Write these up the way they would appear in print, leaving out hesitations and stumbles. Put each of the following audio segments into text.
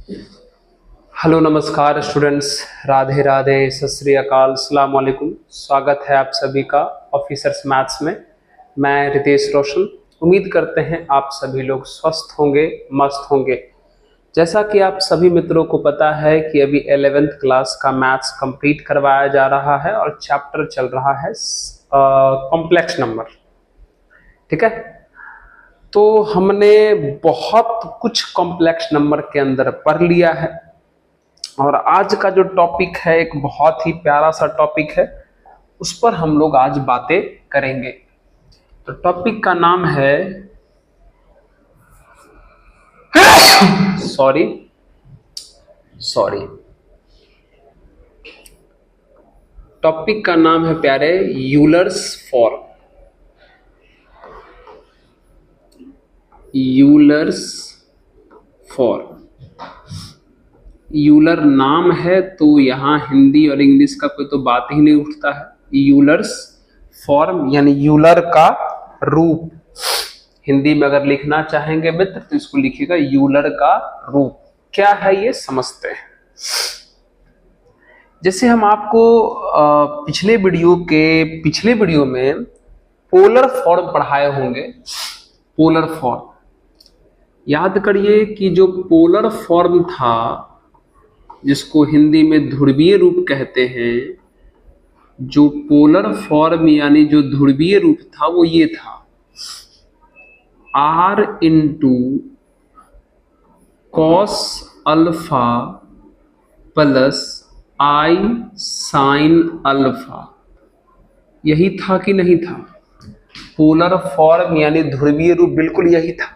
Hello नमस्कार students, Radhe Radhe, सत श्री अकाल, अस्सलाम वालेकुम। स्वागत है आप सभी का ऑफिसर्स मैथ्स में। मैं रितेश रोशन। उम्मीद करते हैं आप सभी लोग स्वस्थ होंगे, मस्त होंगे। जैसा कि आप सभी मित्रों को पता है कि अभी 11th क्लास का मैथ्स कंप्लीट करवाया जा रहा है और चैप्टर चल रहा है कॉम्प्लेक्स नंबर। ठीक है, तो हमने बहुत कुछ कॉम्प्लेक्स नंबर के अंदर पढ़ लिया है और आज का जो टॉपिक है एक बहुत ही प्यारा सा टॉपिक है, उस पर हम लोग आज बातें करेंगे। तो टॉपिक का नाम है सॉरी टॉपिक का नाम है प्यारे यूलर्स फॉर्म। यूलर नाम है तो यहाँ हिंदी और इंग्लिश का कोई तो बात ही नहीं उठता है। यूलर्स फॉर्म यानी यूलर का रूप। हिंदी में अगर लिखना चाहेंगे मित्र तो इसको लिखिएगा यूलर का रूप। क्या है ये समझते हैं। जैसे हम आपको पिछले वीडियो में पोलर फॉर्म पढ़ाए होंगे। पोलर फॉर्म याद करिए कि जो पोलर फॉर्म था, जिसको हिंदी में ध्रुवीय रूप कहते हैं, जो पोलर फॉर्म यानी जो ध्रुवीय रूप था वो ये था, R into cos alpha plus I sine alpha. यही था कि नहीं था? पोलर फॉर्म यानी ध्रुवीय रूप बिल्कुल यही था।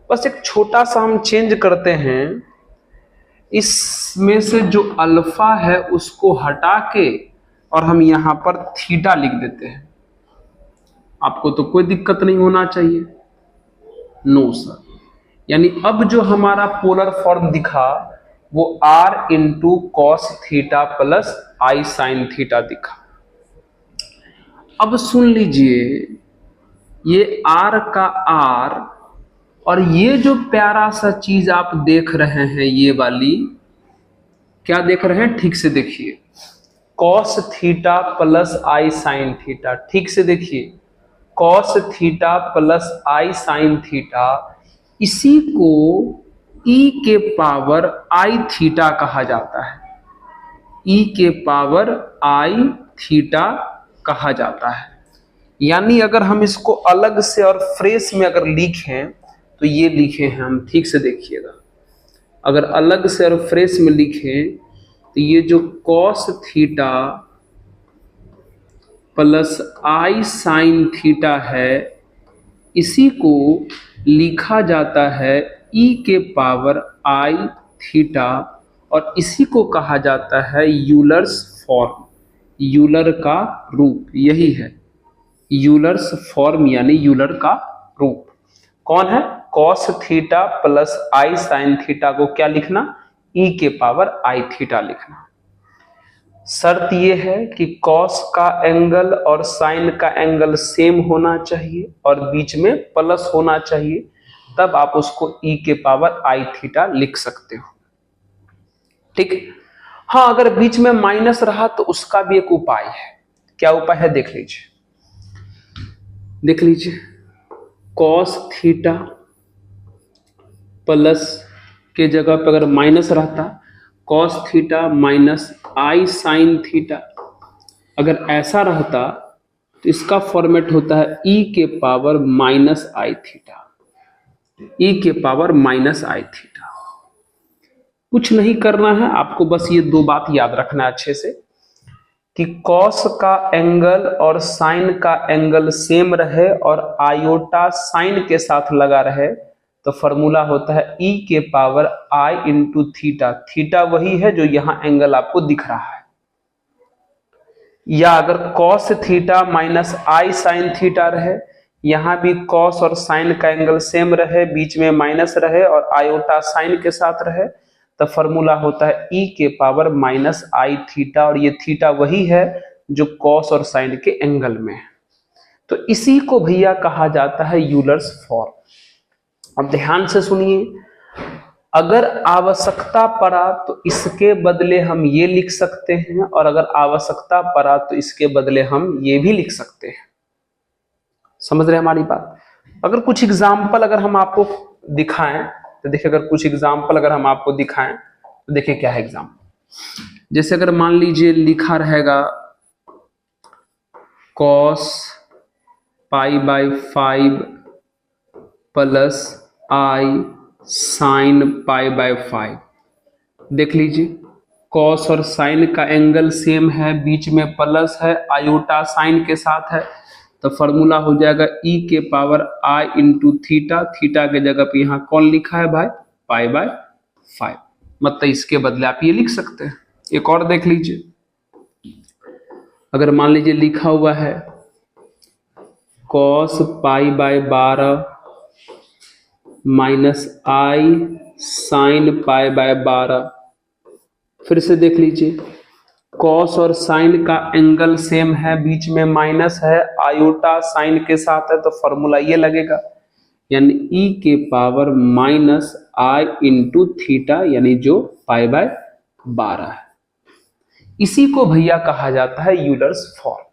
बस एक छोटा सा हम चेंज करते हैं, इसमें से जो अल्फा है उसको हटा के और हम यहां पर थीटा लिख देते हैं। आपको तो कोई दिक्कत नहीं होना चाहिए। No sir. यानी अब जो हमारा पोलर फॉर्म दिखा वो R into cos theta plus I sine theta दिखा। अब सुन लीजिए, ये R का R और ये जो प्यारा सा चीज आप देख रहे हैं, ये वाली क्या देख रहे हैं? ठीक से देखिए, cos theta plus I sine theta. ठीक से देखिए, cos theta plus I sine theta, इसी को e के पावर I थीटा कहा जाता है। e के पावर I थीटा कहा जाता है। यानी अगर हम इसको अलग से और फ्रेश में अगर लिखें तो ये लिखे हैं हम। ठीक से देखिएगा, अगर अलग से और फ्रेश में लिखें तो ये जो cos theta plus I sine theta है, इसी को लिखा जाता है e के पावर I थीटा और इसी को कहा जाता है यूलर्स फॉर्म, यूलर का रूप। यही है यूलर्स फॉर्म यानी यूलर का रूप। कौन है? Cos theta plus I sine theta को क्या लिखना? e के पावर I थीटा लिखना। शर्त यह है कि कॉस का एंगल और साइन का एंगल सेम होना चाहिए और बीच में प्लस होना चाहिए, तब आप उसको e के पावर I थीटा लिख सकते हो। ठीक। हाँ, अगर बीच में माइनस रहा तो उसका भी एक उपाय है। क्या उपाय है? देख लीजिए, कॉस थीटा प्लस के जगह पर अगर माइनस रहता, cos theta minus I sine theta. अगर ऐसा रहता तो इसका फॉर्मेट होता है e के power minus I theta, e के पावर माइनस I थीटा। कुछ नहीं करना है आपको, बस ये दो बात याद रखना है अच्छे से कि कॉस का एंगल और साइन का एंगल सेम रहे और आयोटा साइन के साथ लगा रहे, तो फॉर्मूला होता है e के power I into theta. Theta वही है जो यहां एंगल आपको दिख रहा है। या अगर cos theta minus I sine theta रहे, यहां भी कॉस और साइन का एंगल सेम रहे, बीच में माइनस रहे और आयोटा साइन के साथ रहे, तो फॉर्मूला होता है e के पावर माइनस I थीटा। और ये थीटा वही है जो कॉस और साइन के एंगल में है। तो इसी को भैया कहा जाता है यूलर्स फॉर्म। अब ध्यान से सुनिए, अगर आवश्यकता पड़ा तो इसके बदले हम ये लिख सकते हैं, और अगर आवश्यकता पड़ा तो इसके बदले हम ये भी लिख सकते हैं। समझ रहे हैं हमारी बात? अगर कुछ एग्जाम्पल अगर हम आपको दिखाएं तो देखिए, अगर कुछ एग्जाम्पल अगर हम आपको दिखाएं तो देखिए क्या है एग्जाम्पल। जैसे अगर मान लीजिए लिखा रहेगा cos π/5 प्लस i sin π/5। देख लीजिए, cos और sin का एंगल सेम है, बीच में प्लस है, आयोटा साइन के साथ है, तो फॉर्मूला हो जाएगा e के power i into theta. Theta के जगह पे यहाँ कौन लिखा है भाई? π/5। मतलब इसके बदले आप ये लिख सकते हैं। एक और देख लीजिए, अगर मान लीजिए लिखा हुआ है cos π/12 माइनस i sin π/12। फिर से देख लीजिए, cos और sin का एंगल सेम है, बीच में माइनस है, आयोटा साइन के साथ है, तो फॉर्मूला ये लगेगा, यानी e के power minus i into theta, यानी जो π/12 है। इसी को भैया कहा जाता है यूलर्स फॉर्म।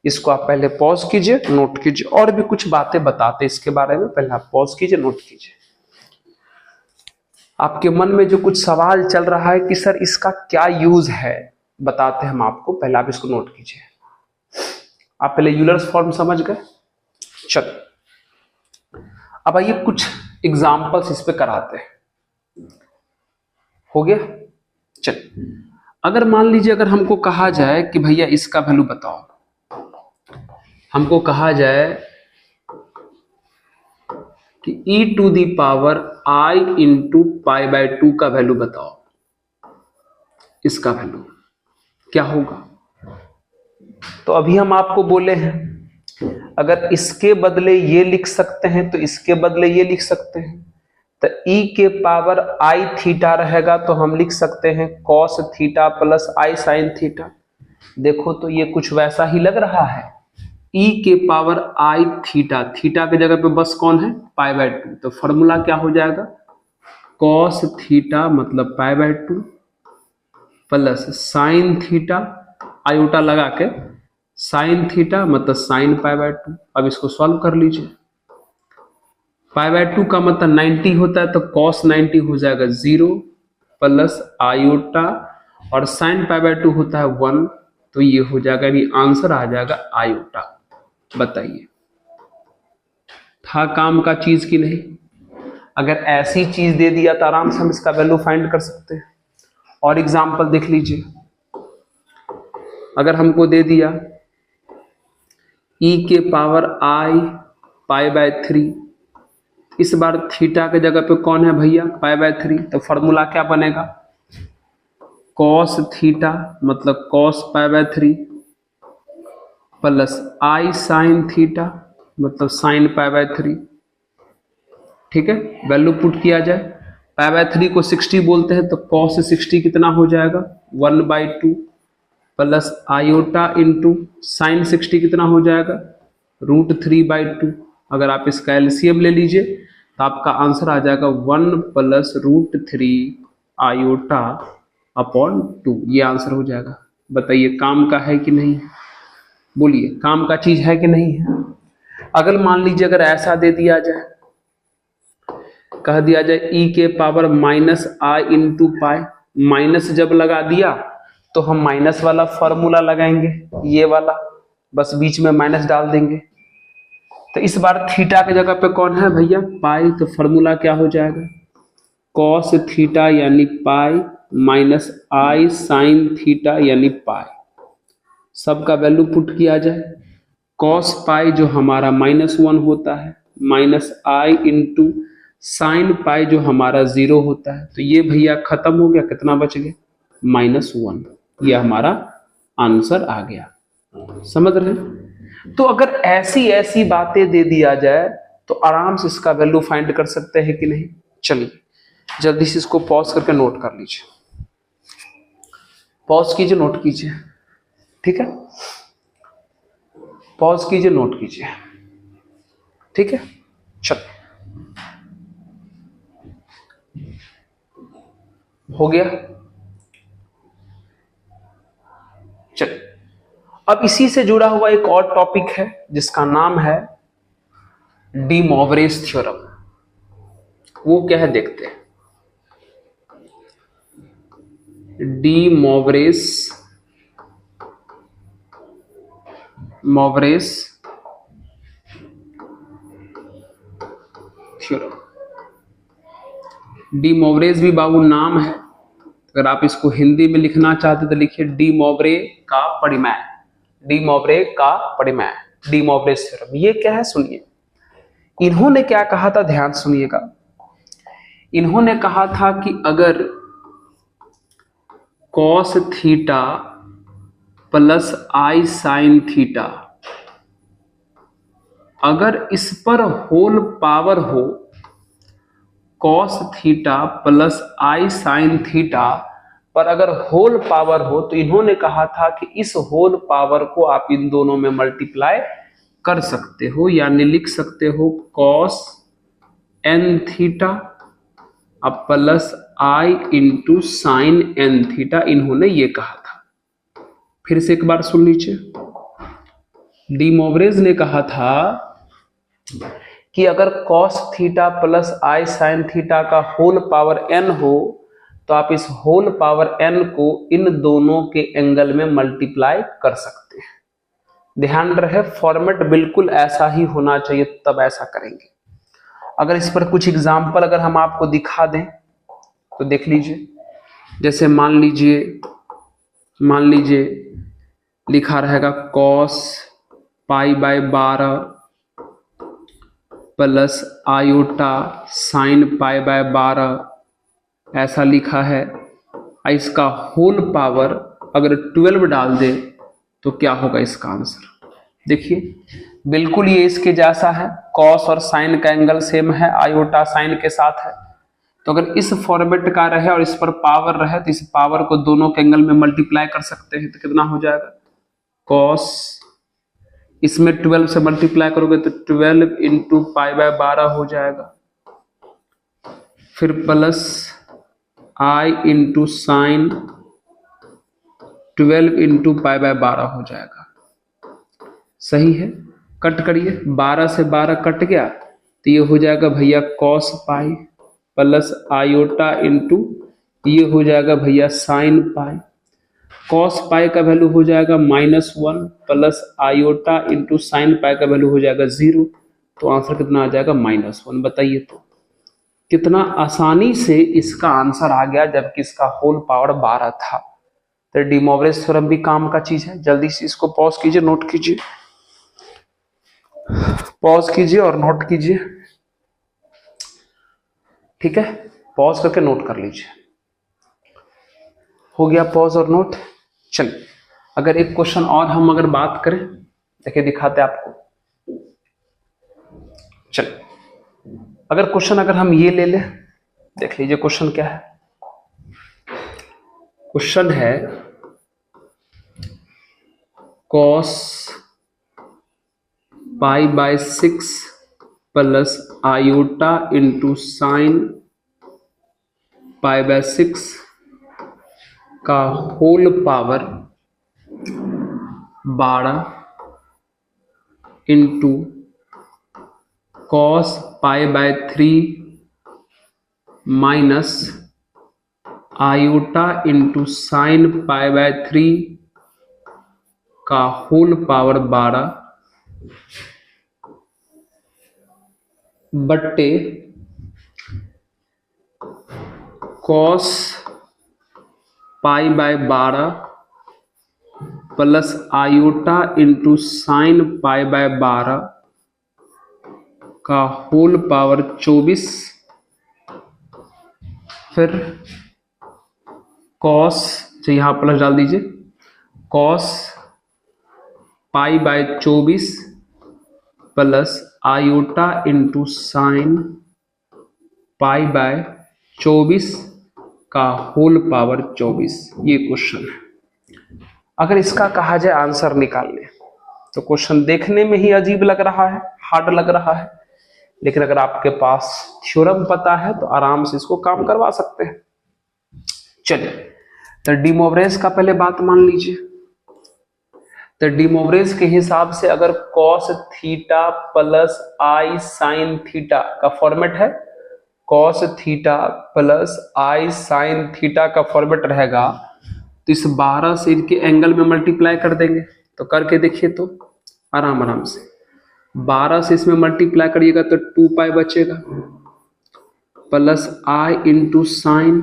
इसको आप पहले पॉज कीजिए, नोट कीजिए, और भी कुछ बातें बताते इसके बारे में, पहले आप पॉज कीजिए, नोट कीजिए। आपके मन में जो कुछ सवाल चल रहा है कि सर इसका क्या यूज है, बताते हम आपको, पहले आप इसको नोट कीजिए। आप पहले यूलर्स फॉर्म समझ गए? चलो अब आइए कुछ एग्जांपल्स इस पे कराते हैं। हो गया? चलिए, अगर मान लीजिए अगर हमको कहा जाए कि भैया इसका वैल्यू बताओ, हमको कहा जाए कि e to the power i into π/2 का वैल्यू बताओ, इसका वैल्यू क्या होगा? तो अभी हम आपको बोले हैं अगर इसके बदले ये लिख सकते हैं तो इसके बदले ये लिख सकते हैं। तो e के पावर i थीटा रहेगा तो हम लिख सकते हैं cos theta plus i sin theta. देखो तो ये कुछ वैसा ही लग रहा है। e के पावर i थीटा, थीटा के जगह पे बस कौन है? π/2। तो फॉर्मूला क्या हो जाएगा? cos थीटा मतलब π/2 प्लस साइन थीटा, आयोटा लगा के साइन थीटा मतलब साइन π/2। अब इसको सॉल्व कर लीजिए। π/2 का मतलब 90 होता है, तो cos 90 हो जाएगा 0 प्लस आयोटा, और साइन π/2 होता है 1, तो ये हो जाएगा, यानी आंसर आ जाएगा आयोटा। बताइए था काम का चीज की नहीं? अगर ऐसी चीज दे दिया तो आराम से हम इसका वैल्यू फाइंड कर सकते हैं। और एग्जांपल देख लीजिए, अगर हमको दे दिया e के पावर i π/3, इस बार थीटा के जगह पे कौन है भैया? π/3। तो फॉर्मूला क्या बनेगा? cos थीटा मतलब cos π/3 plus i sin theta मतलब sin π/3। ठीक है, वैल्यू पुट किया जाए, π/3 को 60 बोलते हैं, तो cos 60 कितना हो जाएगा? 1/2 प्लस आयोटा इंटू साइन 60 कितना हो जाएगा? √3/2। अगर आप इसका एलसीएम ले लीजिए तो आपका आंसर आ जाएगा 1 प्लस √3 आयोटा अपॉन 2। ये आंसर हो जाएगा। बताइए काम का है कि नहीं? बोलिए काम का चीज है कि नहीं है? अगर मान लीजिए अगर ऐसा दे दिया जाए, कह दिया जाए e के power minus i into pi, minus जब लगा दिया तो हम माइनस वाला फॉर्मूला लगाएंगे, ये वाला, बस बीच में माइनस डाल देंगे। तो इस बार थीटा के जगह पे कौन है भैया? पाई। तो फॉर्मूला क्या हो जाएगा? cos थीटा यानी pi minus i sin theta यानी पाई। सबका वैल्यू पुट किया जाए, cos पाई जो हमारा -1 होता है, माइनस i इंटू साइन पाई जो हमारा 0 होता है। तो ये भैया खत्म हो गया, कितना बच गया? -1। ये हमारा आंसर आ गया। समझ रहे हैं? तो अगर ऐसी ऐसी बातें दे दिया जाए तो आराम से इसका वैल्यू फाइंड कर सकते हैं कि नहीं? चलिए जल्दी से इसको पॉज करके नोट कर लीजिए। पॉज कीजिए, नोट कीजिए। ठीक है, पॉज कीजिए, नोट कीजिए। ठीक है, चलिए हो गया। चल, अब इसी से जुड़ा हुआ एक और टॉपिक है जिसका नाम है डी मॉवरेज थ्योरम। वो क्या है देखते हैं। De Moivre's theorem. De Moivre's भी बाबू नाम है, अगर आप इसको हिंदी में लिखना चाहते तो लिखिए डी मॉवरे का परिमेय। डी मॉवरे का परिमेय, डी मॉवरेज थ्योरम। ये क्या है सुनिए। इन्होंने क्या कहा था, ध्यान सुनिएगा। इन्होंने कहा था कि अगर cos theta plus i sine theta, अगर इस पर होल पावर हो, cos theta plus i sine theta पर अगर होल पावर हो, तो इन्होंने कहा था कि इस होल पावर को आप इन दोनों में मल्टीप्लाई कर सकते हो, यानी लिख सकते हो कॉस एन थीटा अब प्लस आई इंटू साइन एन थीटा। इन्होंने ये कहा था। फिर से एक बार सुन लीजिए। डी मॉवरेज ने कहा था कि अगर cos theta plus i sine theta का होल पावर n हो, तो आप इस होल पावर n को इन दोनों के एंगल में मल्टीप्लाई कर सकते हैं। ध्यान रहे फॉर्मेट बिल्कुल ऐसा ही होना चाहिए, तब ऐसा करेंगे। अगर इस पर कुछ एग्जाम्पल अगर हम आपको दिखा दें तो देख लीजिए। जैसे मान लीजिए लिखा रहेगा cos pi by 12 plus iota sine pi by 12, ऐसा लिखा है। इसका होल पावर अगर 12 डाल दे तो क्या होगा इसका आंसर। देखिए बिल्कुल ये इसके जैसा है, कॉस और साइन का एंगल सेम है, आयोटा साइन के साथ है। तो अगर इस फॉर्मेट का रहे और इस पर पावर रहे तो इस पावर को दोनों के एंगल में मल्टीप्लाई कर सकते हैं। तो कितना हो जाएगा, कॉस इसमें 12 से मल्टीप्लाई करोगे तो 12 इंटू पाई बाय 12 हो जाएगा, फिर plus I into sine 12 into pi by 12 हो जाएगा। सही है, कट करिए, 12 से 12 कट गया तो ये हो जाएगा भैया cos pi plus iota into ये हो जाएगा भैया साइन पाई। कॉस पाई का वैल्यू हो जाएगा -1 प्लस आयोटा इंटू साइन पाई का वैल्यू हो जाएगा 0। तो आंसर कितना आ जाएगा -1। बताइए तो कितना आसानी से इसका आंसर आ गया, जबकि इसका होल पावर 12 था। तो डी मॉवरेज थ्योरम भी काम का चीज है। जल्दी से इसको पॉज कीजिए, नोट कीजिए, पॉज कीजिए और नोट कीजिए। ठीक है, पॉज करके नोट कर लीजिए। हो गया पॉज और नोट। चलिए अगर एक क्वेश्चन और हम अगर बात करें, देखिए दिखाते आपको। चलिए अगर क्वेश्चन अगर हम ये ले लें, देख लीजिए क्वेश्चन क्या है। क्वेश्चन है cos pi by 6 plus iota into sine pi by 6 का whole power 12 into cos pi by 3 minus iota into sine pi by 3 का होल पावर 12 बट्टे cos pi by 12 plus iota into sine pi by 12 का whole power 24, फिर cos से यहां plus डाल दीजिए, cos pi bye 24 plus iota into sine pi bye 24 का whole power 24। ये क्वेश्चन है। अगर इसका कहा जाए आंसर निकालने, तो क्वेश्चन देखने में ही अजीब लग रहा है, हार्ड लग रहा है, लेकिन अगर आपके पास थ्योरम पता है तो आराम से इसको काम करवा सकते हैं। चलिए, तो डी मोवरेज का पहले बात मान लीजिए। तो डी मोवरेज के हिसाब से अगर cos theta plus i sine theta का फॉर्मेट है, cos theta plus i sine theta का फॉर्मेट रहेगा, तो इस 12 से इनके एंगल में मल्टीप्लाई कर देंगे। तो करके देखिए तो आराम आराम से 12 से इसमें मल्टीप्लाई करिएगा तो 2 पाई बचेगा प्लस आई इंटू साइन।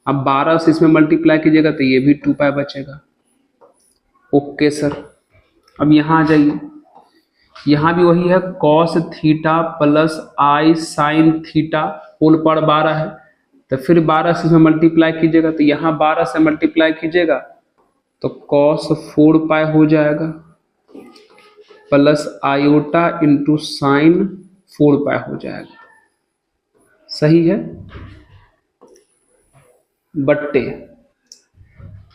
अब 12 से इसमें मल्टीप्लाई कीजिएगा तो ये भी 2 पाई बचेगा। ओके सर, अब यहां आ जाइए, यहां भी वही है, cos theta plus i sine theta whole power 12 है, तो फिर 12 से इसमें मल्टीप्लाई कीजिएगा, तो यहां 12 से मल्टीप्लाई कीजिएगा तो कॉस 4 पाई हो जाएगा प्लस आयोटा इंटू साइन 4 पाई हो जाएगा। सही है, बट्टे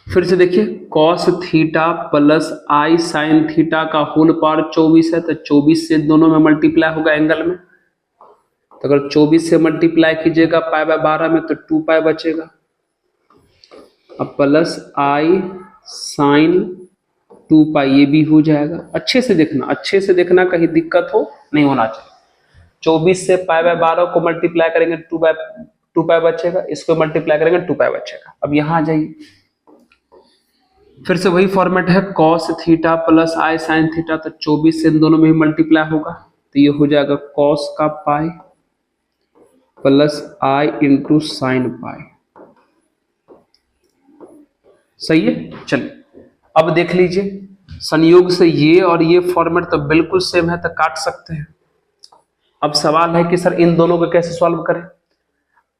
फिर से देखिए, cos theta plus i sine theta का होल पावर 24 है, तो 24 से दोनों में मल्टीप्लाई होगा एंगल में, तो अगर 24 से मल्टीप्लाई कीजिएगा पाई बाय 12 में तो 2 पाई बचेगा। अब प्लस आई साइन 2 पाई ये भी हो जाएगा। अच्छे से देखना, अच्छे से देखना, कहीं दिक्कत हो नहीं होना चाहिए। 24 से पाई बाय 12 को मल्टीप्लाई करेंगे 2 पाई बचेगा, इसको मल्टीप्लाई करेंगे 2 पाई बचेगा। अब यहां आ जाइए, फिर से वही फॉर्मेट है, cos theta plus i sine theta, तो 24 से इन दोनों में ही मल्टीप्लाई होगा, तो ये हो जाएगा कॉस का पाई प्लस आई इंटू साइन पाई। सही है। चलिए अब देख लीजिए, संयोग से ये और ये फॉर्मेट तो बिल्कुल सेम है, तो काट सकते हैं। अब सवाल है कि सर इन दोनों को कैसे सॉल्व करें।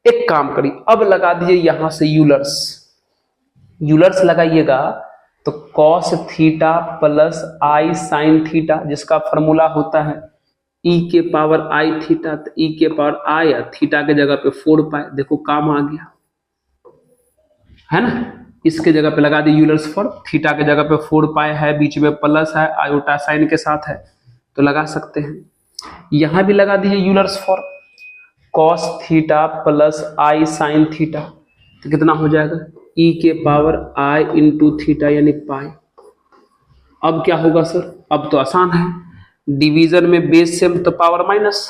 एक काम करिए, अब लगा दीजिए यहां से यूलर्स, यूलर्स लगाइएगा तो cos theta plus i sine theta, जिसका फॉर्मूला होता है ई के पावर आई थीटा, तो ई के पावर आई थीटा के जगह पे 4 पाई। देखो काम आ गया है ना, इसके जगह पे लगा दी यूलर्स फॉर्म, थीटा के जगह पे 4 पाई है, बीच में प्लस है, आयोटा साइन के साथ है, तो लगा सकते हैं। यहां भी लगा दीजिए Euler's form, cos theta plus i sine theta, तो कितना हो जाएगा ई के पावर आई इंटू थीटा यानी पाई। अब क्या होगा सर, अब तो आसान है, डिवीजन में बेस सेम तो पावर माइनस,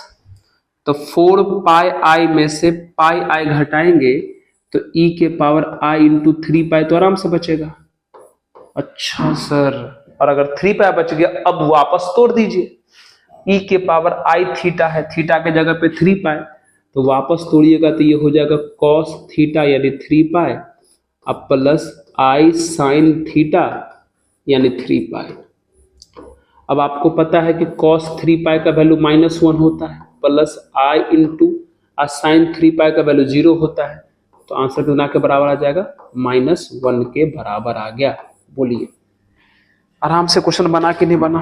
तो 4 पाई आई में से पाई आई घटाएंगे तो ई के पावर आई इंटू 3 पाई तो आराम से बचेगा। अच्छा सर, और अगर 3 पाई बच गया, अब वापस तोड़ दीजिए, ई के पावर आई थीटा है, थीटा के जगह पे 3 पाई, तो वापस तोड़िएगा तो ये हो जाएगा कॉस थीटा यानी 3 पाई, अब प्लस आई साइन थीटा यानी 3 पाई। अब आपको पता है कि cos 3 पाई का वैल्यू -1 होता है, प्लस आई इंटू साइन 3 पाई का वैल्यू 0 होता है, तो आंसर कितना के बराबर आ जाएगा, -1 के बराबर आ गया। बोलिए आराम से क्वेश्चन बना कि नहीं बना,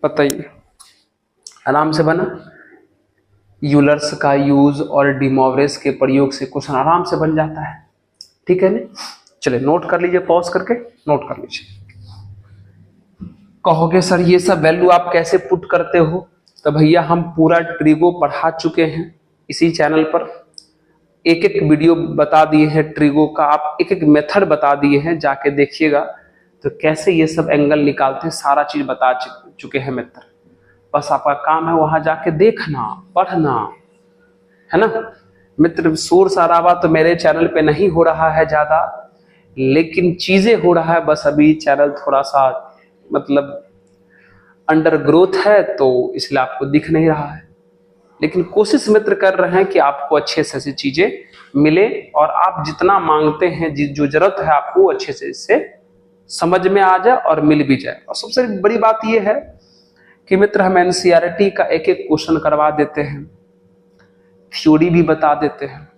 बताइए। आराम से बना, यूलर्स का यूज और डी मोवरेज के प्रयोग से क्वेश्चन आराम से बन जाता है, ठीक है ना। चलिए नोट कर लीजिए, पॉज करके नोट कर लीजिए। कहोगे सर ये सब वैल्यू आप कैसे पुट करते हो, तो भैया हम पूरा ट्रिगो पढ़ा चुके हैं इसी चैनल पर, एक एक वीडियो बता दिए हैं ट्रिगो का, आप एक एक मेथड बता दिए हैं, जाके देखिएगा तो कैसे ये सब एंगल निकालते हैं, सारा चीज बता चुके हैं मित्र। बस आपका काम है वहां जाके देखना, पढ़ना, है ना मित्र। शोर शराबा तो मेरे चैनल पे नहीं हो रहा है ज्यादा, लेकिन चीजें हो रहा है, बस अभी चैनल थोड़ा सा मतलब अंडर ग्रोथ है, तो इसलिए आपको दिख नहीं रहा है, लेकिन कोशिश मित्र कर रहे हैं कि आपको अच्छे से ऐसी चीजें मिले, और आप जितना मांगते हैं, जो जरूरत है आपको अच्छे से इससे समझ में आ जाए और मिल भी जाए। और सबसे बड़ी बात यह है कि मित्र हम एनसीईआरटी का एक एक क्वेश्चन करवा देते हैं, थ्योरी भी बता देते हैं।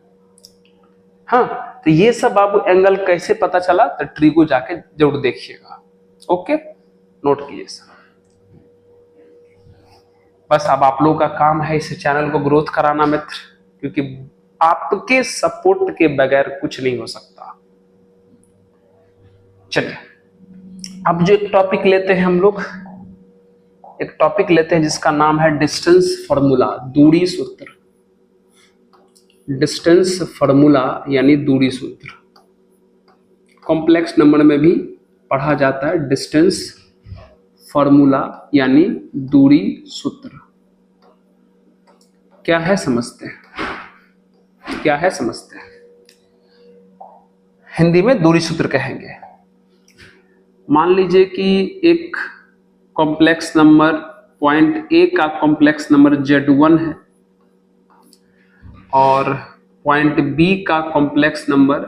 हाँ, तो ये सब आपको एंगल कैसे पता चला, तो ट्रिगो जाके जरूर देखिएगा। ओके, नोट कीजिए सर। बस अब आप लोगों का काम है इस चैनल को ग्रोथ कराना मित्र, क्योंकि आपके सपोर्ट के बगैर कुछ नहीं हो सकता। चलिए अब जो एक टॉपिक लेते हैं हम लोग, एक टॉपिक लेते हैं जिसका नाम है डिस्टेंस फॉर्मूला, दूरी सूत्र। डिस्टेंस फॉर्मूला यानी दूरी सूत्र। कॉम्प्लेक्स नंबर में भी पढ़ा जाता है डिस्टेंस फॉर्मूला यानी दूरी सूत्र। क्या है समझते हैं, क्या है समझते हैं। हिंदी में दूरी सूत्र कहेंगे। मान लीजिए कि एक कॉम्प्लेक्स नंबर पॉइंट ए का कॉम्प्लेक्स नंबर Z1 है और पॉइंट बी का कॉम्प्लेक्स नंबर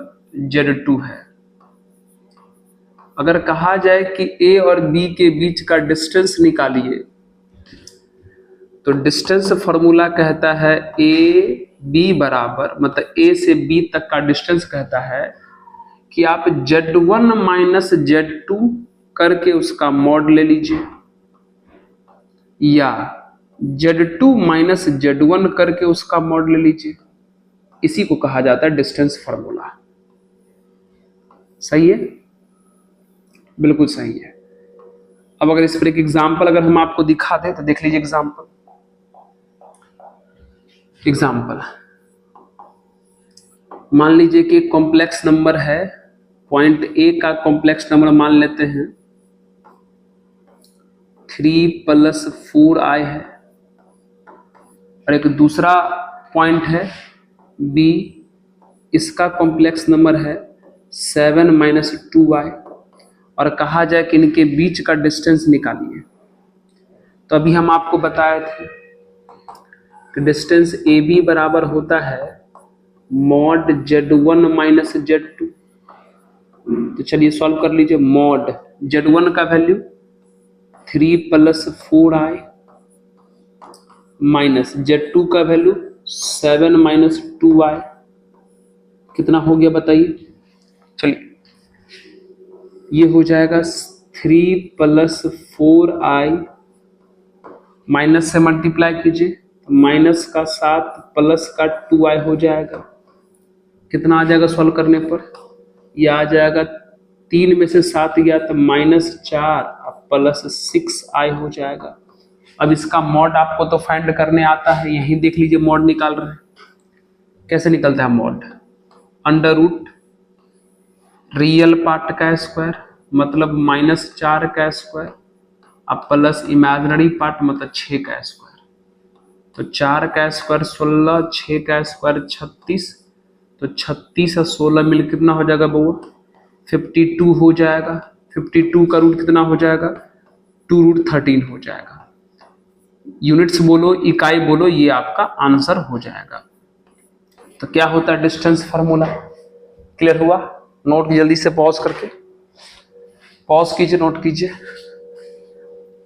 Z2 है। अगर कहा जाए कि ए और बी के बीच का डिस्टेंस निकालिए तो डिस्टेंस फॉर्मूला कहता है ए बी बराबर, मतलब ए से बी तक का डिस्टेंस कहता है कि आप Z1 माइनस Z2 करके उसका मॉड ले लीजिए या Z2 माइनस Z1 करके उसका मॉड ले लीजिए। इसी को कहा जाता है डिस्टेंस फॉर्मूला। सही है, बिल्कुल सही है। अब अगर इस पर एक एग्जांपल अगर हम आपको दिखा दें तो देख लीजिए एग्जांपल। मान लीजिए कि एक कॉम्प्लेक्स नंबर है, पॉइंट ए का कॉम्प्लेक्स नंबर मान लेते हैं 3 + 4i है और एक दूसरा पॉइंट है बी, इसका कॉम्प्लेक्स नंबर है 7 - 2i और कहा जाए कि इनके बीच का डिस्टेंस निकालिए। तो अभी हम आपको बताए थे कि डिस्टेंस ए बी बराबर होता है मॉड Z1 माइनस Z2। तो चलिए सॉल्व कर लीजिए। मॉड Z1 का वैल्यू 3 + 4i माइनस Z2 का वैल्यू 7 - 2i कितना हो गया बताइए। चलिए ये हो जाएगा 3 + 4i, माइनस से मल्टीप्लाई कीजिए माइनस का 7 प्लस का 2i हो जाएगा। कितना आ जाएगा सॉल्व करने पर, ये आ जाएगा 3 में से 7 गया तो -4 प्लस 6i हो जाएगा। अब इसका मॉड आपको तो फाइंड करने आता है, यहीं देख लीजिए मॉड निकाल रहे हैं। कैसे निकलता है mod, under root real part का स्क्वायर मतलब -4 का स्क्वायर अब प्लस इमेजिनरी पार्ट मतलब 6 का स्क्वायर। तो 4 का स्क्वायर 16, 6 का स्क्वायर 36, तो 36 और 16 मिल कितना हो जाएगा बउआ 52 हो जाएगा। 52 का रूट कितना हो जाएगा 2√13 हो जाएगा। यूनिट्स बोलो इकाई बोलो, ये आपका आंसर हो जाएगा। तो क्या होता है डिस्टेंस फार्मूला, क्लियर हुआ। नोट जल्दी से पॉज करके, पॉज कीजिए, नोट कीजिए।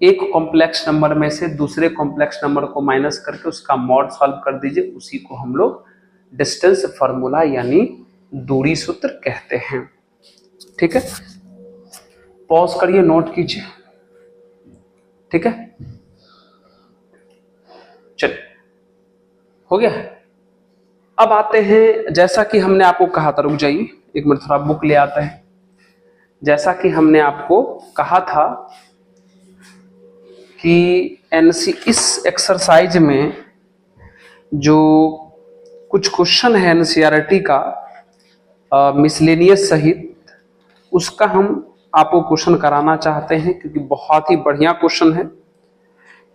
एक कॉम्प्लेक्स नंबर में से दूसरे कॉम्प्लेक्स नंबर को माइनस करके उसका मॉड सॉल्व कर दीजिए, उसी को हम लोग डिस्टेंस फार्मूला यानी दूरी सूत्र कहते हैं। ठीक है, पॉज करिए, नोट कीजिए। ठीक है, चलिए हो गया। अब आते हैं, जैसा कि हमने आपको कहा था, रुक जाइए एक मिनट थोड़ा बुक ले आते हैं। जैसा कि हमने आपको कहा था कि इस एक्सरसाइज में जो कुछ क्वेश्चन है एनसीईआरटी का मिसलेनियस सहित, उसका हम आपको क्वेश्चन कराना चाहते हैं क्योंकि बहुत ही बढ़िया क्वेश्चन है।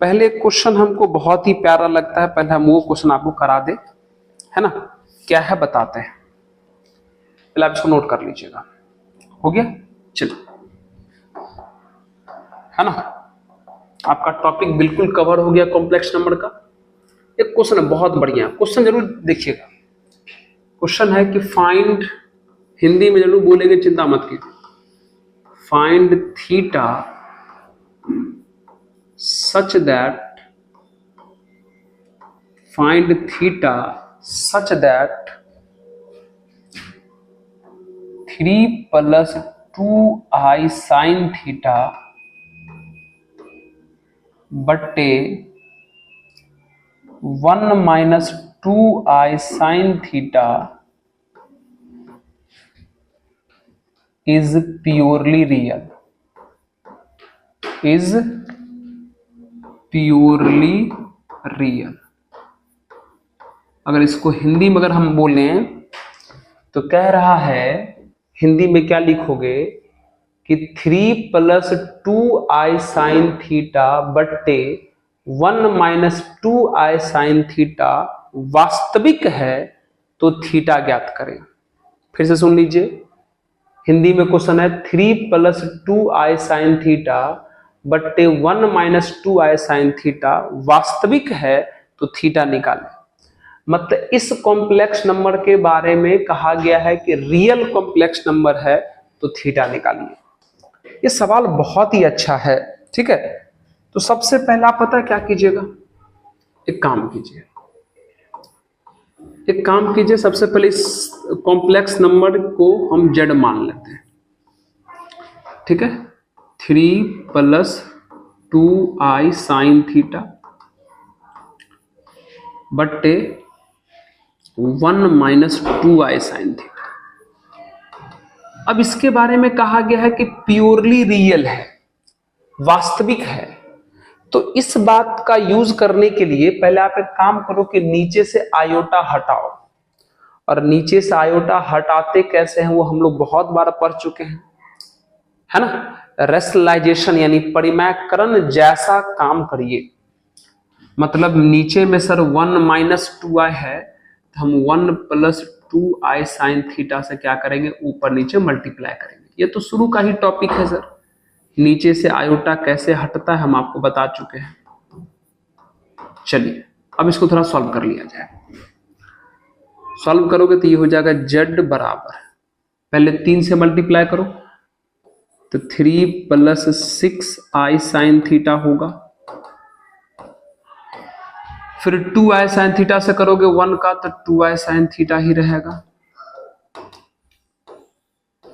पहले क्वेश्चन हमको बहुत ही प्यारा लगता है, पहले हम वो क्वेश्चन आपको करा दे, है ना। क्या है बताते हैं, पहले आप इसको नोट कर लीजिएगा। हो गया, चलिए, है ना। आपका टॉपिक बिल्कुल कवर हो गया कॉम्प्लेक्स नंबर का। एक क्वेश्चन है बहुत बढ़िया, क्वेश्चन जरूर देखिएगा। क्वेश्चन है कि फाइंड, हिंदी में जरूर बोलेंगे, चिंता मत कीजिए। Find theta such that 3 + 2i sin theta बट्टे 1 - 2i sin theta is purely real, अगर इसको हिंदी में अगर हम बोलें तो कह रहा है, हिंदी में क्या लिखोगे कि 3 + 2i sin थीटा बट्टे 1 - 2i sin थीटा वास्तविक है तो थीटा ज्ञात करें। फिर से सुन लीजिए, हिंदी में क्वेश्चन है 3 + 2i sin थीटा बट्टे 1 - 2i sin थीटा वास्तविक है तो थीटा निकालें। मतलब इस कॉम्प्लेक्स नंबर के बारे में कहा गया है कि रियल कॉम्प्लेक्स नंबर है तो थीटा निकालिए। ये सवाल बहुत ही अच्छा है, ठीक है। तो सबसे पहला आप पता है क्या कीजिएगा, एक काम कीजिए, सबसे पहले इस कॉम्प्लेक्स नंबर को हम जेड मान लेते हैं, ठीक है। 3 + 2i sin थीटा बट्टे 1 - 2i sin थीटा। अब इसके बारे में कहा गया है कि प्योरली रियल है, वास्तविक है। तो इस बात का यूज करने के लिए पहले आप एक काम करो कि नीचे से आयोटा हटाओ, और नीचे से आयोटा हटाते कैसे हैं वो हम लोग बहुत बार पढ़ चुके हैं, है ना। रेशनलाइजेशन यानी परिमयकरण जैसा काम करिए। मतलब नीचे में सर 1 - 2i है, तो हम 1 + 2i sin थीटा से क्या करेंगे, ऊपर नीचे मल्टीप्लाई करेंगे। ये तो शुरू का ही टॉपिक है सर, नीचे से आयोटा कैसे हटता है हम आपको बता चुके हैं। चलिए अब इसको थोड़ा सॉल्व कर लिया जाए। सॉल्व करोगे तो ये हो जाएगा z बराबर, पहले 3 से मल्टीप्लाई करो तो 3 + 6i sin थीटा होगा। फिर 2i sin थीटा से करोगे 1 का तो 2i sin थीटा ही रहेगा।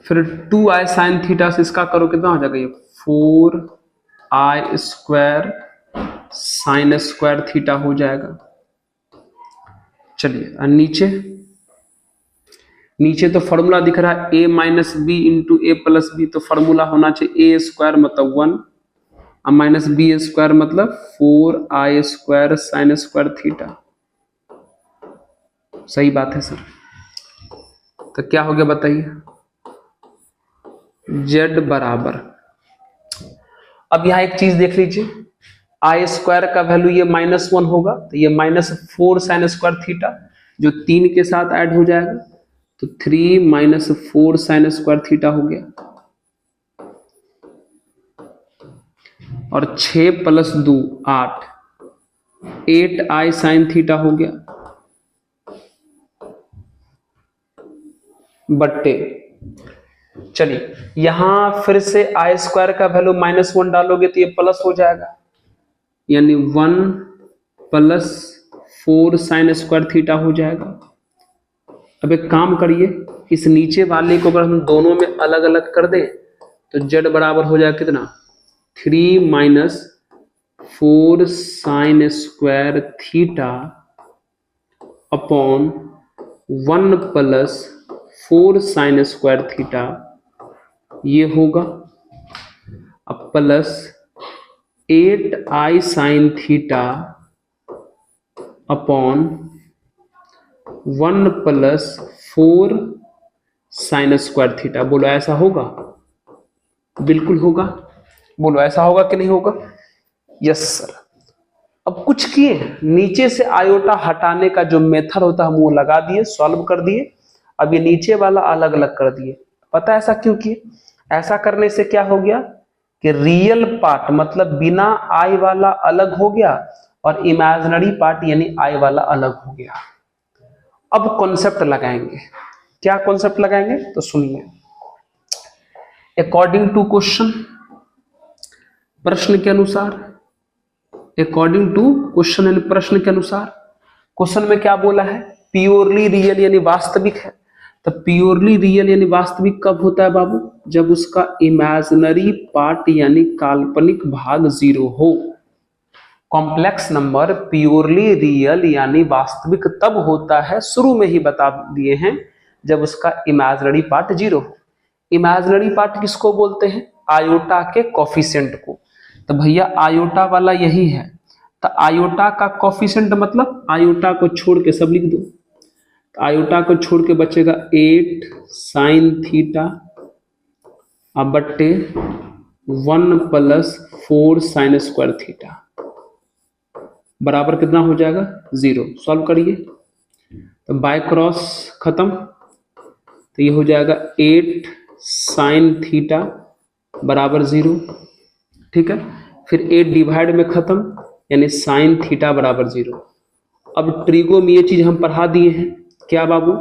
फिर 2i sin थीटा से इसका करोगे कितना हो जाएगा, ये 4i² sin² थीटा हो जाएगा। चलिए और नीचे तो फॉर्मूला दिख रहा है a - b × a + b, तो फॉर्मूला होना चाहिए a² मतलब 1 और -b² मतलब 4i² sin² थीटा। सही बात है सर। तो क्या हो गया बताइए, z बराबर, अब यहां एक चीज देख लीजिए, i² का वैल्यू ये -1 होगा, तो ये -4 sin² थीटा जो 3 के साथ ऐड हो जाएगा, तो 3 - 4 sin² थीटा हो गया। और 6 + 2 8, 8i sin थीटा हो गया बट्टे, चलिए यहां फिर से i² का वैल्यू -1 डालोगे तो ये प्लस हो जाएगा, यानी 1 + 4 sin² थीटा हो जाएगा। अब एक काम करिए, इस नीचे वाले को अगर हम दोनों में अलग अलग कर दें तो z बराबर हो जाएगा कितना, 3 - 4 sin² theta upon 1 + 4 sin² theta, ये होगा। अब plus 8i sin theta upon 1 + 4 sin² theta. बोलो ऐसा होगा, बिल्कुल होगा। बोलो ऐसा होगा कि नहीं होगा, यस सर। अब कुछ किए, नीचे से आयोटा हटाने का जो मेथड होता है हम वो लगा दिए, सॉल्व कर दिए। अब ये नीचे वाला अलग अलग कर दिए। पता है ऐसा क्यों किए, ऐसा करने से क्या हो गया कि रियल पार्ट मतलब बिना आई वाला अलग हो गया और इमेजिनरी पार्ट यानी आई वाला अलग हो गया। अब कॉन्सेप्ट लगाएंगे, क्या कॉन्सेप्ट लगाएंगे तो सुनिए। अकॉर्डिंग टू क्वेश्चन, प्रश्न के अनुसार, अकॉर्डिंग टू क्वेश्चन यानी प्रश्न के अनुसार, क्वेश्चन में क्या बोला है, प्योरली रियल यानी वास्तविक है। तो प्योरली रियल यानी वास्तविक कब होता है बाबू, जब उसका इमेजिनरी पार्ट यानी काल्पनिक भाग 0 हो। कॉम्प्लेक्स नंबर प्योरली रियल यानी वास्तविक तब होता है, शुरू में ही बता दिए हैं, जब उसका इमेजिनरी पार्ट 0 हो। इमेजिनरी पार्ट किसको बोलते हैं, आयोटा के कोफिशिएंट को। तो भैया आयोटा वाला यही है, तो तो आयोटा का कोफिशिएंट मतलब आयोटा को छोड़ के सब लिख दो, तो आयोटा को छोड़ के बचेगा 8 साइन थीटा अब बट्टे 1 प्लस 4 साइन स्क्वायर थीटा बराबर कितना हो जाएगा 0। सॉल्व करिए तो बाय क्रॉस खत्म, तो ये हो जाएगा 8 साइन थीटा बराबर 0। ठीक है, फिर 8 डिवाइड में खत्म यानी साइन थीटा बराबर 0। अब ट्रिगो में ये चीज हम पढ़ा दिए हैं क्या बाबू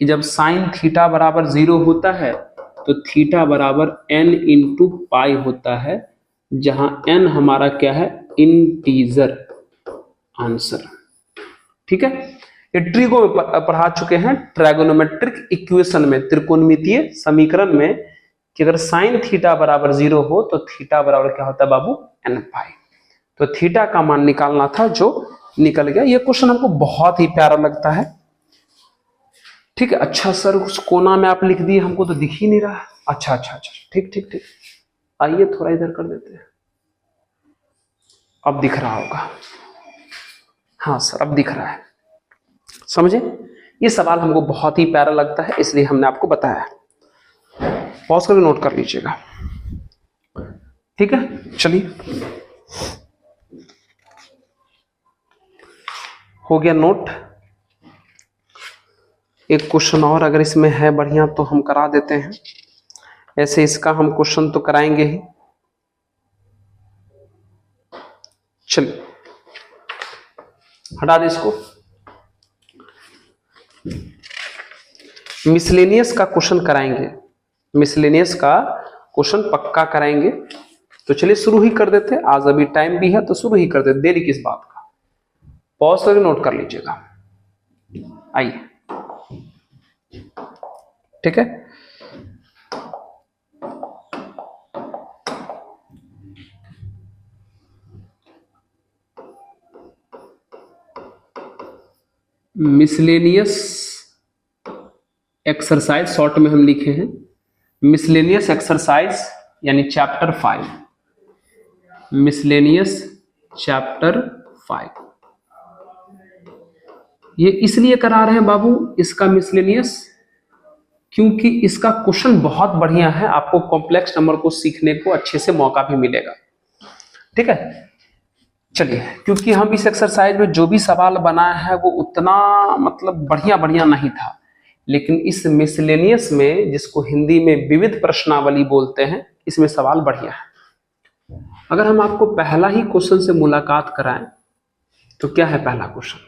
कि जब साइन थीटा बराबर 0 होता है तो थीटा बराबर n इंटू पाई होता है, जहां n हमारा क्या है इंटीजर आंसर। ठीक है, ये ट्रिगो में पढ़ा चुके हैं ट्राइगोनोमेट्रिक इक्वेशन में, त्रिकोणमितीय समीकरण में, कि अगर साइन थीटा बराबर 0 हो तो थीटा बराबर क्या होता है बाबू n पाई। तो थीटा का मान निकालना था जो निकल गया। ये क्वेश्चन हमको बहुत ही प्यारा लगता है। ठीक है, अच्छा सर उस कोना में आप लिख दिए, हमको तो दिख ही नहीं रहा। अच्छा अच्छा अच्छा, ठीक ठीक ठीक, आइए थोड़ा इधर कर देते हैं, अब दिख रहा होगा। हाँ सर अब दिख रहा है, समझे। ये सवाल हमको बहुत ही प्यारा लगता है इसलिए हमने आपको बताया। पॉज करके नोट कर लीजिएगा। ठीक है, चलिए हो गया नोट। एक क्वेश्चन और अगर इसमें है बढ़िया तो हम करा देते हैं, ऐसे इसका हम क्वेश्चन तो कराएंगे ही। चलिए हटा दे इसको। मिसलेनियस का क्वेश्चन कराएंगे, मिसलेनियस का क्वेश्चन पक्का कराएंगे। तो चलिए शुरू ही कर देते, आज अभी टाइम भी है तो शुरू ही कर देते, देरी किस बात का। पॉज करके नोट कर लीजिएगा, आइए। ठीक है, मिसलेनियस एक्सरसाइज शॉर्ट में हम लिखे हैं मिसलेनियस एक्सरसाइज यानी चैप्टर 5, मिसलेनियस चैप्टर 5। ये इसलिए करा रहे हैं बाबू इसका मिसलेनियस क्योंकि इसका क्वेश्चन बहुत बढ़िया है, आपको कॉम्प्लेक्स नंबर को सीखने को अच्छे से मौका भी मिलेगा। ठीक है, चलिए, क्योंकि हम इस एक्सरसाइज में जो भी सवाल बनाए हैं वो उतना मतलब बढ़िया बढ़िया नहीं था, लेकिन इस मिसलेनियस में, जिसको हिंदी में विविध प्रश्नावली बोलते हैं, इसमें सवाल बढ़िया है। अगर हम आपको पहला ही क्वेश्चन से मुलाकात कराएं तो क्या है पहला क्वेश्चन?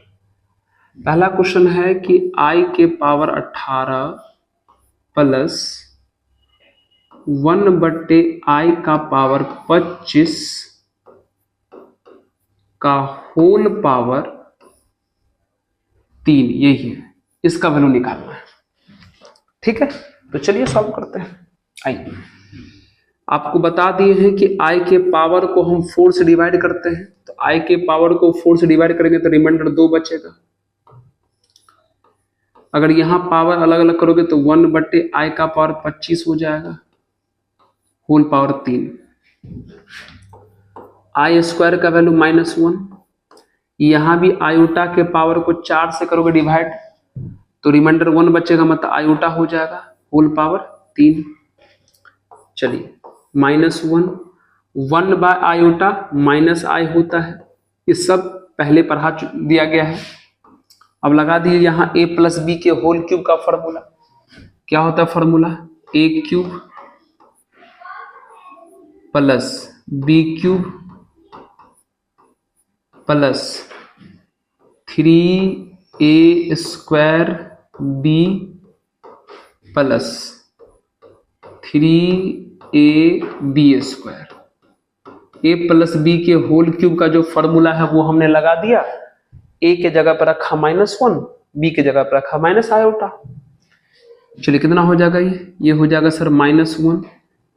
पहला क्वेश्चन है कि i के पावर 18 प्लस 1/i का पावर 25 का होल पावर 3, यही है, इसका वैल्यू निकालना है। ठीक है, तो चलिए सॉल्व करते हैं। आइए, आपको बता दिए हैं कि i के पावर को हम 4 से डिवाइड करते हैं, तो i के पावर को 4 से डिवाइड करेंगे तो रिमाइंडर 2 बचेगा। अगर यहां पावर अलग अलग करोगे तो 1/i का पावर 25 हो जाएगा, होल पावर 3। आई स्क्वायर का वैल्यू -1, यहां भी आयोटा के पावर को 4 से करोगे डिवाइड तो रिमाइंडर 1 बचेगा, मतलब आयोटा हो जाएगा, होल पावर 3। चलिए -1, 1/आयोटा -i होता है, ये सब पहले पढ़ा दिया गया है। अब लगा दिए यहां a प्लस बी के होल क्यूब का फॉर्मूला। क्या होता है formula? a cube plus b cube plus 3a square b plus 3ab square. a plus b के होल क्यूब का जो फॉर्मूला है वो हमने लगा दिया, a के जगह पर रखा -1, b के जगह पर रखा -आयोटा। चलिए कितना हो जाएगा ये हो जाएगा सर -1,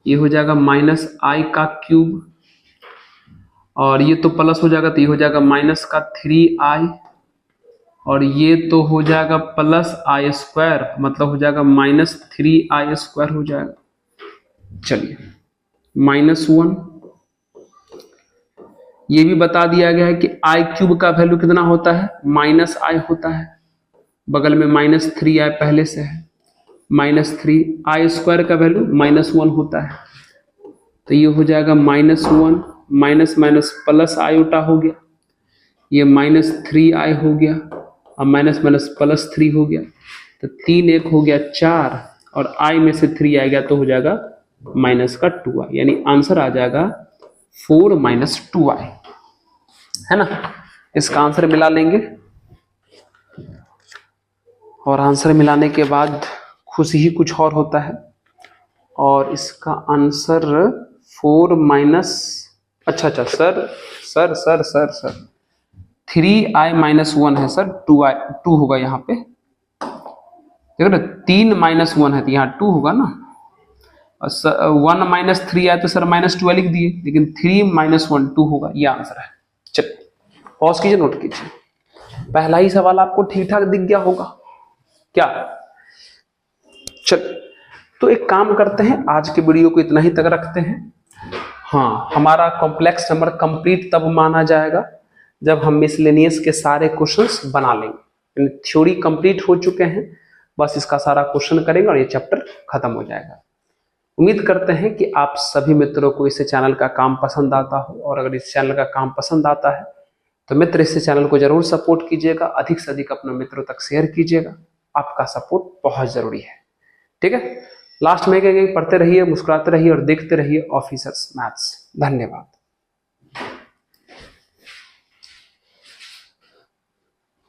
ये हो जाएगा -i का क्यूब, और ये तो प्लस हो जाएगा तो ये हो जाएगा माइनस का 3i, और ये तो हो जाएगा प्लस i स्क्वायर, मतलब हो जाएगा -3i स्क्वायर हो जाएगा। चलिए -1, ये भी बता दिया गया है कि आई क्यूब का वैल्यू कितना होता है, माइनस आई होता है, बगल में माइनस 3i पहले से है, माइनस 3i स्क्वायर का वैल्यू -1 होता है, तो ये हो जाएगा -1 माइनस माइनस प्लस आयोटा हो गया, ये -3i हो गया और माइनस माइनस +3 हो गया, तो 3 1 हो गया 4 और i में से 3 आ गया तो हो जाएगा -2i, यानी आंसर आ जाएगा 4 - 2i, है ना। इसका आंसर मिला लेंगे और आंसर मिलाने के बाद खुशी ही कुछ और होता है, और इसका आंसर 4 माइनस अच्छा सर 3i - 1 है सर, 2 होगा यहाँ पे, देखो ना 3 - 1 है तो यहाँ 2 होगा ना, और 1 - 3 आया तो सर -2 लिख दिए, लेकिन 3 - 1 2 होगा, ये आंसर है। चलिए पॉज कीजिए, नोट कीजिए, पहला ही सवाल आपको ठीक ठाक दिख गया होगा क्या। चल तो एक काम करते हैं, आज के वीडियो को इतना ही तक रखते हैं। हाँ, हमारा कॉम्प्लेक्स नंबर कंप्लीट तब माना जाएगा जब हम मिसलेनियस के सारे क्वेश्चंस बना लेंगे, थ्योरी कंप्लीट हो चुके हैं, बस इसका सारा क्वेश्चन करेंगे और ये चैप्टर खत्म हो जाएगा। उम्मीद करते हैं कि आप सभी मित्रों को इस चैनल का काम पसंद आता हो, और अगर इस चैनल का काम पसंद आता है तो मित्र इस चैनल को जरूर सपोर्ट कीजिएगा, अधिक से अधिक अपने मित्रों तक शेयर कीजिएगा, आपका सपोर्ट बहुत जरूरी है, ठीक है। लास्ट में कहेंगे, पढ़ते रहिए, मुस्कुराते रहिए और देखते रहिए ऑफिसर्स मैथ्स। धन्यवाद।